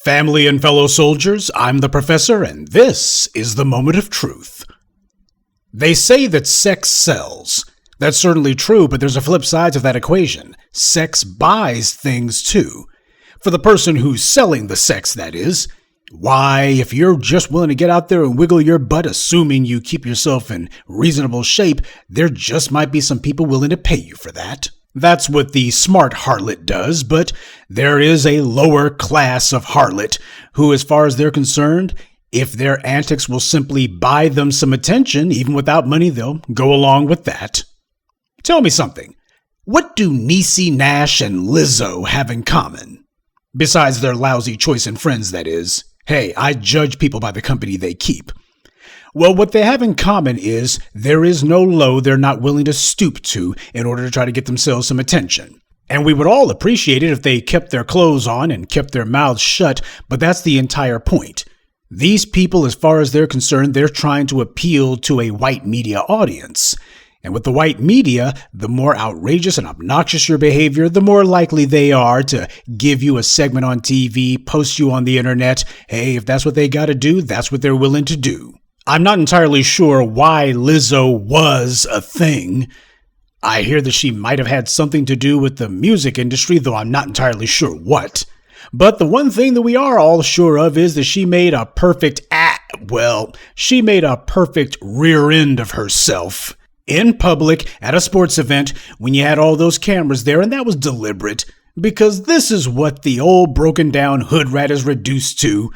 Family and fellow soldiers, I'm the professor, and this is the moment of truth. They say that sex sells. That's certainly true, but there's a flip side to that equation. Sex buys things too. For the person who's selling the sex, that is. Why, if you're just willing to get out there and wiggle your butt, assuming you keep yourself in reasonable shape, there just might be some people willing to pay you for that. That's what the smart harlot does, but there is a lower class of harlot who, as far as they're concerned, if their antics will simply buy them some attention, even without money, they'll go along with that. Tell me something. What do Niecy Nash and Lizzo have in common? Besides their lousy choice in friends, that is. Hey, I judge people by the company they keep. Well, what they have in common is there is no low they're not willing to stoop to in order to try to get themselves some attention. And we would all appreciate it if they kept their clothes on and kept their mouths shut, but that's the entire point. These people, as far as they're concerned, they're trying to appeal to a white media audience. And with the white media, the more outrageous and obnoxious your behavior, the more likely they are to give you a segment on TV, post you on the internet. Hey, if that's what they got to do, that's what they're willing to do. I'm not entirely sure why Lizzo was a thing. I hear that she might have had something to do with the music industry, though I'm not entirely sure what. But the one thing that we are all sure of is that she made a perfect rear end of herself in public at a sports event when you had all those cameras there, and that was deliberate, because this is what the old broken down hood rat is reduced to.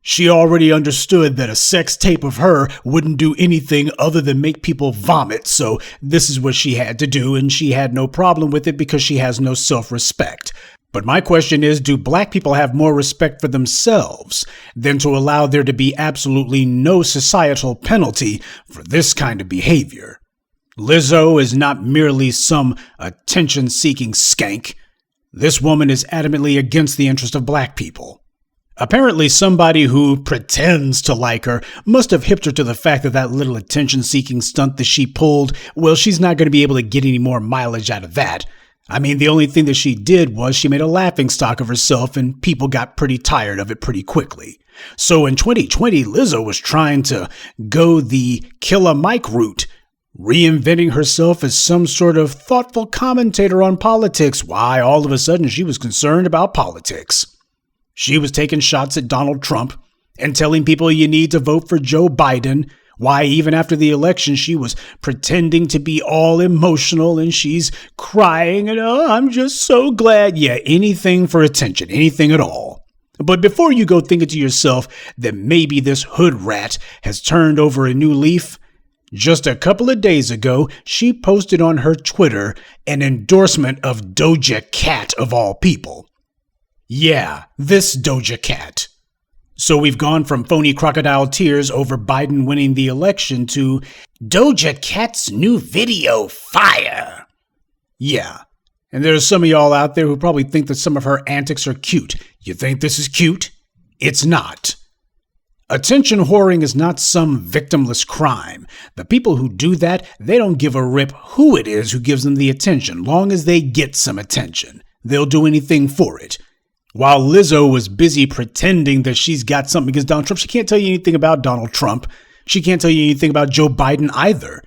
She already understood that a sex tape of her wouldn't do anything other than make people vomit, so this is what she had to do, and she had no problem with it because she has no self-respect. But my question is, do black people have more respect for themselves than to allow there to be absolutely no societal penalty for this kind of behavior? Lizzo is not merely some attention-seeking skank. This woman is adamantly against the interest of black people. Apparently, somebody who pretends to like her must have hipped her to the fact that that little attention-seeking stunt that she pulled, well, she's not going to be able to get any more mileage out of that. I mean, the only thing that she did was she made a laughingstock of herself, and people got pretty tired of it pretty quickly. So in 2020, Lizzo was trying to go the Killer Mike route, reinventing herself as some sort of thoughtful commentator on politics. Why, all of a sudden, she was concerned about politics. She was taking shots at Donald Trump and telling people you need to vote for Joe Biden. Why, even after the election, she was pretending to be all emotional and she's crying and, oh, I'm just so glad. Yeah, anything for attention, anything at all. But before you go thinking to yourself that maybe this hood rat has turned over a new leaf, just a couple of days ago, she posted on her Twitter an endorsement of Doja Cat of all people. Yeah, this Doja Cat. So we've gone from phony crocodile tears over Biden winning the election to Doja Cat's new video fire. Yeah, and there's some of y'all out there who probably think that some of her antics are cute. You think this is cute? It's not. Attention whoring is not some victimless crime. The people who do that, they don't give a rip who it is who gives them the attention, long as they get some attention. They'll do anything for it. While Lizzo was busy pretending that she's got something against Donald Trump, she can't tell you anything about Donald Trump. She can't tell you anything about Joe Biden either.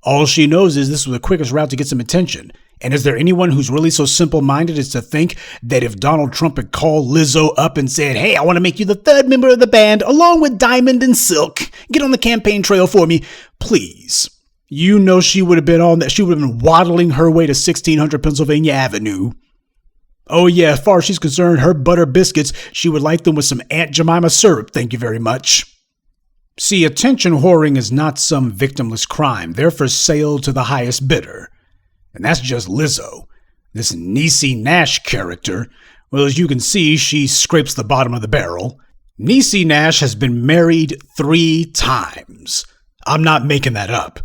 All she knows is this was the quickest route to get some attention. And is there anyone who's really so simple-minded as to think that if Donald Trump had called Lizzo up and said, hey, I want to make you the third member of the band, along with Diamond and Silk, get on the campaign trail for me, please. You know she would have been on that. She would have been waddling her way to 1600 Pennsylvania Avenue. Oh yeah, as far as she's concerned, her butter biscuits, she would like them with some Aunt Jemima syrup, thank you very much. See, attention whoring is not some victimless crime. They're for sale to the highest bidder. And that's just Lizzo. This Niecy Nash character, well, as you can see, she scrapes the bottom of the barrel. Niecy Nash has been married 3 times. I'm not making that up.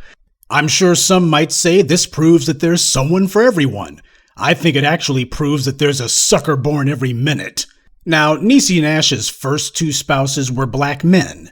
I'm sure some might say this proves that there's someone for everyone. I think it actually proves that there's a sucker born every minute. Now, Niecy Nash's first 2 spouses were black men.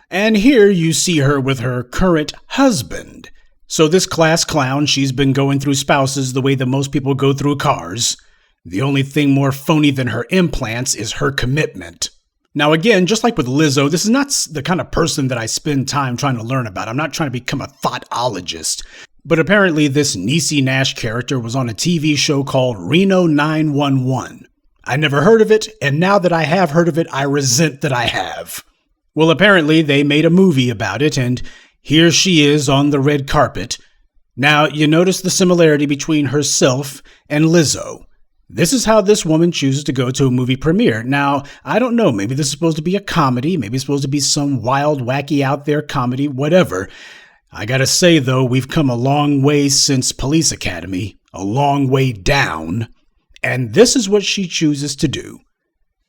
And here you see her with her current husband. So this class clown, she's been going through spouses the way that most people go through cars. The only thing more phony than her implants is her commitment. Now again, just like with Lizzo, this is not the kind of person that I spend time trying to learn about. I'm not trying to become a thoughtologist. But apparently this Niecy Nash character was on a TV show called Reno 911. I never heard of it, and now that I have heard of it, I resent that I have. Well, apparently they made a movie about it, and here she is on the red carpet. Now, you notice the similarity between herself and Lizzo. This is how this woman chooses to go to a movie premiere. Now, I don't know, maybe this is supposed to be a comedy, maybe it's supposed to be some wild, wacky, out there comedy, whatever. I gotta say, though, we've come a long way since Police Academy, a long way down, and this is what she chooses to do.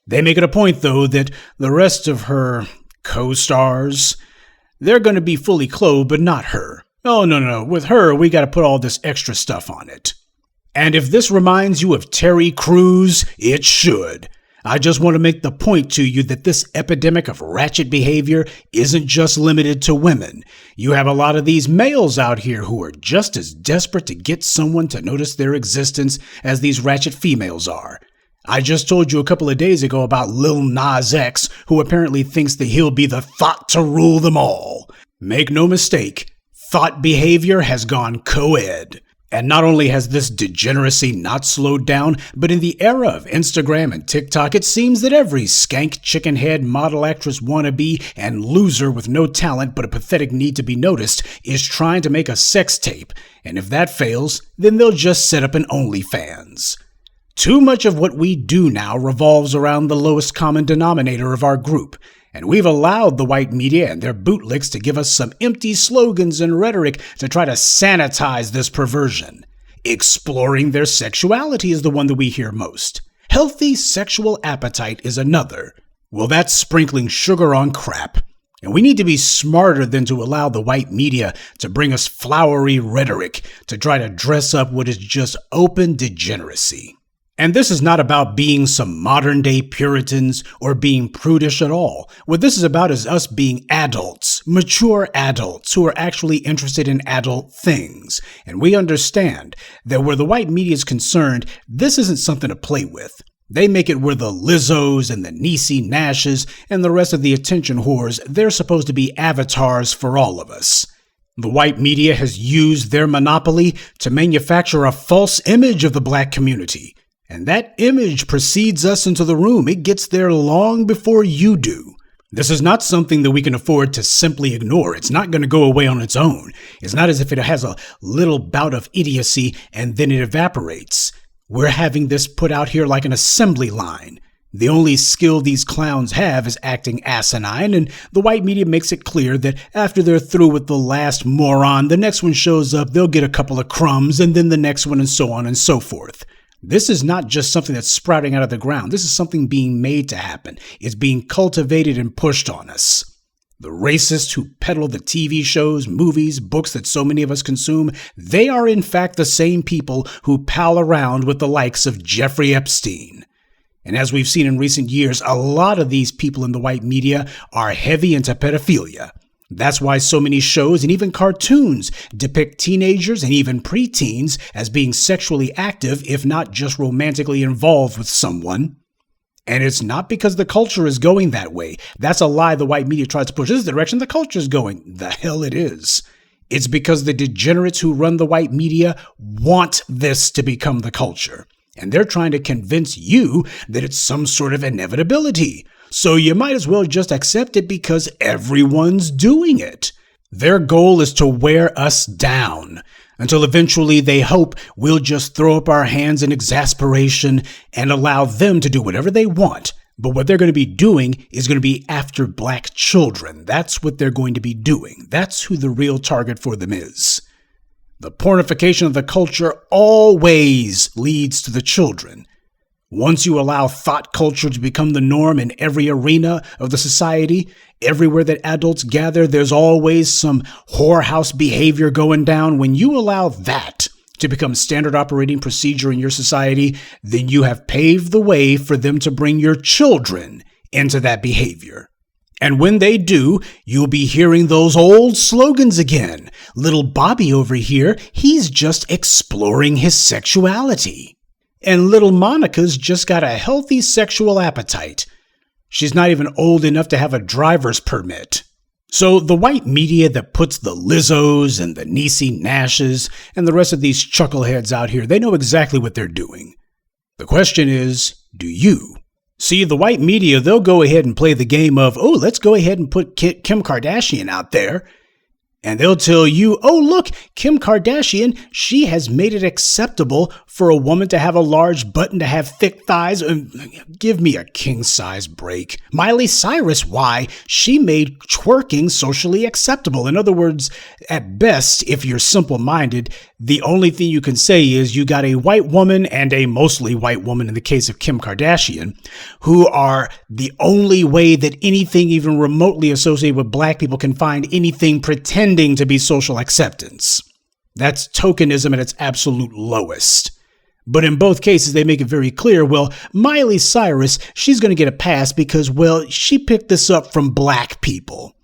They make it a point, though, that the rest of her co-stars, they're going to be fully clothed, but not her. Oh, no, with her, we gotta put all this extra stuff on it. And if this reminds you of Terry Crews, it should. I just want to make the point to you that this epidemic of ratchet behavior isn't just limited to women. You have a lot of these males out here who are just as desperate to get someone to notice their existence as these ratchet females are. I just told you a couple of days ago about Lil Nas X, who apparently thinks that he'll be the thought to rule them all. Make no mistake, thought behavior has gone co-ed. And not only has this degeneracy not slowed down, but in the era of Instagram and TikTok, it seems that every skank, chickenhead, model actress wannabe, and loser with no talent but a pathetic need to be noticed is trying to make a sex tape. And if that fails, then they'll just set up an OnlyFans. Too much of what we do now revolves around the lowest common denominator of our group. And we've allowed the white media and their bootlicks to give us some empty slogans and rhetoric to try to sanitize this perversion. Exploring their sexuality is the one that we hear most. Healthy sexual appetite is another. Well, that's sprinkling sugar on crap. And we need to be smarter than to allow the white media to bring us flowery rhetoric to try to dress up what is just open degeneracy. And this is not about being some modern-day Puritans or being prudish at all. What this is about is us being adults, mature adults who are actually interested in adult things. And we understand that where the white media is concerned, this isn't something to play with. They make it where the Lizzos and the Niecy Nashes and the rest of the attention whores, they're supposed to be avatars for all of us. The white media has used their monopoly to manufacture a false image of the black community. And that image precedes us into the room. It gets there long before you do. This is not something that we can afford to simply ignore. It's not going to go away on its own. It's not as if it has a little bout of idiocy and then it evaporates. We're having this put out here like an assembly line. The only skill these clowns have is acting asinine, and the white media makes it clear that after they're through with the last moron, the next one shows up, they'll get a couple of crumbs, and then the next one, and so on and so forth. This is not just something that's sprouting out of the ground. This is something being made to happen. It's being cultivated and pushed on us. The racists who peddle the TV shows, movies, books that so many of us consume, they are in fact the same people who pal around with the likes of Jeffrey Epstein. And as we've seen in recent years, a lot of these people in the white media are heavy into pedophilia. That's why so many shows and even cartoons depict teenagers and even preteens as being sexually active, if not just romantically involved with someone. And it's not because the culture is going that way. That's a lie the white media tries to push. This is the direction the culture is going. The hell it is. It's because the degenerates who run the white media want this to become the culture. And they're trying to convince you that it's some sort of inevitability. So you might as well just accept it because everyone's doing it. Their goal is to wear us down until eventually they hope we'll just throw up our hands in exasperation and allow them to do whatever they want. But what they're going to be doing is going to be after black children. That's what they're going to be doing. That's who the real target for them is. The pornification of the culture always leads to the children. Once you allow thought culture to become the norm in every arena of the society, everywhere that adults gather, there's always some whorehouse behavior going down. When you allow that to become standard operating procedure in your society, then you have paved the way for them to bring your children into that behavior. And when they do, you'll be hearing those old slogans again. Little Bobby over here, he's just exploring his sexuality. And little Monica's just got a healthy sexual appetite. She's not even old enough to have a driver's permit. So the white media that puts the Lizzos and the Niecy Nashes and the rest of these chuckleheads out here, they know exactly what they're doing. The question is, do you? See, the white media, they'll go ahead and play the game of, oh, let's go ahead and put Kim Kardashian out there. And they'll tell you, oh, look, Kim Kardashian, she has made it acceptable for a woman to have a large butt and to have thick thighs. Give me a king-size break. Miley Cyrus, why? She made twerking socially acceptable. In other words, at best, if you're simple-minded, the only thing you can say is you got a white woman and a mostly white woman in the case of Kim Kardashian, who are the only way that anything even remotely associated with black people can find anything pretending to be social acceptance. That's tokenism at its absolute lowest. But in both cases, they make it very clear, well, Miley Cyrus, she's going to get a pass because, well, she picked this up from black people.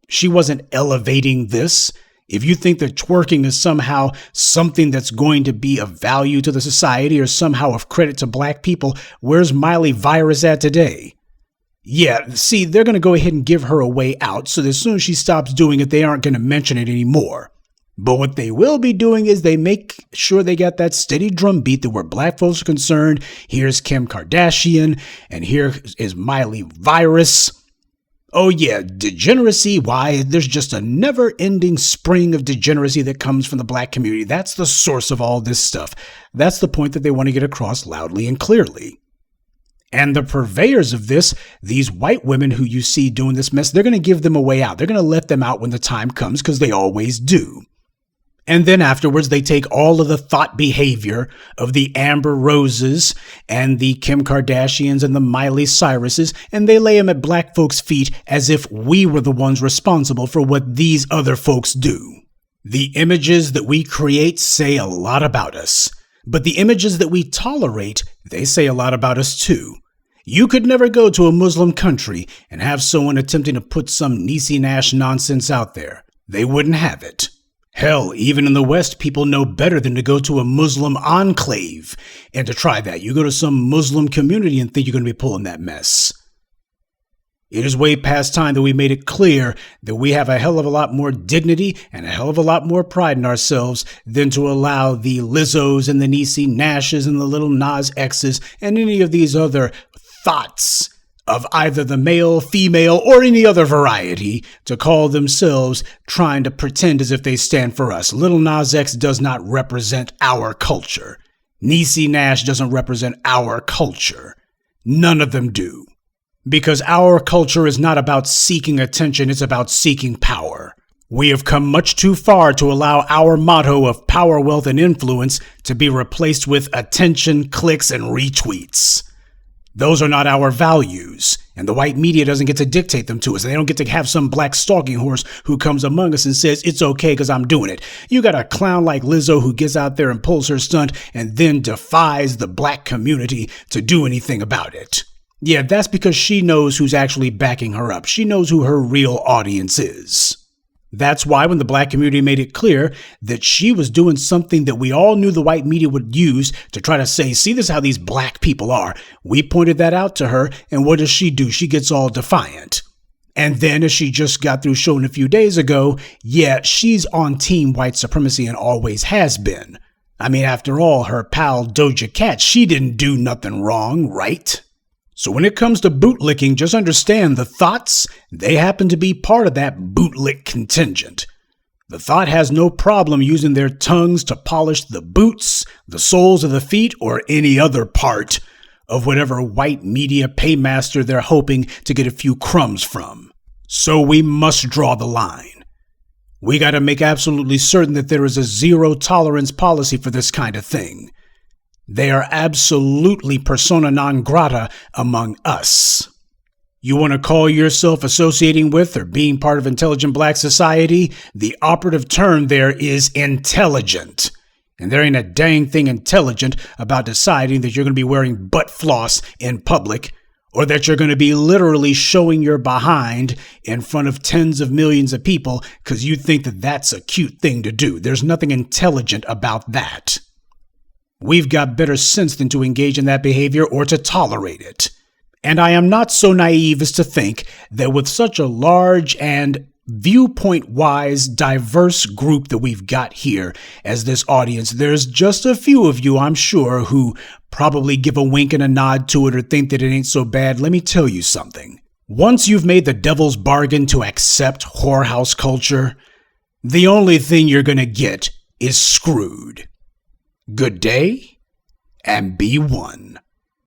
She wasn't elevating this. If you think that twerking is somehow something that's going to be of value to the society or somehow of credit to black people, where's Miley Virus at today? Yeah, see, they're going to go ahead and give her a way out, so that as soon as she stops doing it, they aren't going to mention it anymore. But what they will be doing is they make sure they got that steady drumbeat that where black folks are concerned, here's Kim Kardashian, and here is Miley Virus. Oh yeah, degeneracy, why? There's just a never-ending spring of degeneracy that comes from the black community. That's the source of all this stuff. That's the point that they want to get across loudly and clearly. And the purveyors of this, these white women who you see doing this mess, they're going to give them a way out. They're going to let them out when the time comes, because they always do. And then afterwards, they take all of the thought behavior of the Amber Roses and the Kim Kardashians and the Miley Cyruses, and they lay them at black folks' feet as if we were the ones responsible for what these other folks do. The images that we create say a lot about us, but the images that we tolerate, they say a lot about us too. You could never go to a Muslim country and have someone attempting to put some Niecy Nash nonsense out there. They wouldn't have it. Hell, even in the West, people know better than to go to a Muslim enclave and to try that. You go to some Muslim community and think you're going to be pulling that mess. It is way past time that we made it clear that we have a hell of a lot more dignity and a hell of a lot more pride in ourselves than to allow the Lizzos and the Niecy Nashes and the little Nas X's and any of these other thoughts of either the male, female, or any other variety to call themselves trying to pretend as if they stand for us. Little Nas X does not represent our culture. Niecy Nash doesn't represent our culture. None of them do. Because our culture is not about seeking attention, it's about seeking power. We have come much too far to allow our motto of power, wealth, and influence to be replaced with attention, clicks, and retweets. Those are not our values, and the white media doesn't get to dictate them to us. They don't get to have some black stalking horse who comes among us and says, it's okay because I'm doing it. You got a clown like Lizzo who gets out there and pulls her stunt and then defies the black community to do anything about it. Yeah, that's because she knows who's actually backing her up. She knows who her real audience is. That's why when the black community made it clear that she was doing something that we all knew the white media would use to try to say, see, this is how these black people are. We pointed that out to her, and what does she do? She gets all defiant. And then, as she just got through showing a few days ago, yeah, she's on team white supremacy and always has been. I mean, after all, her pal Doja Cat, she didn't do nothing wrong, right? So when it comes to bootlicking, just understand the thoughts, they happen to be part of that bootlick contingent. The thought has no problem using their tongues to polish the boots, the soles of the feet, or any other part of whatever white media paymaster they're hoping to get a few crumbs from. So we must draw the line. We got to make absolutely certain that there is a zero tolerance policy for this kind of thing. They are absolutely persona non grata among us. You want to call yourself associating with or being part of intelligent black society? The operative term there is intelligent. And there ain't a dang thing intelligent about deciding that you're going to be wearing butt floss in public, or that you're going to be literally showing your behind in front of tens of millions of people because you think that that's a cute thing to do. There's nothing intelligent about that. We've got better sense than to engage in that behavior or to tolerate it. And I am not so naive as to think that with such a large and viewpoint-wise diverse group that we've got here as this audience, there's just a few of you, I'm sure, who probably give a wink and a nod to it or think that it ain't so bad. Let me tell you something. Once you've made the devil's bargain to accept whorehouse culture, the only thing you're gonna get is screwed. Good day, and be one.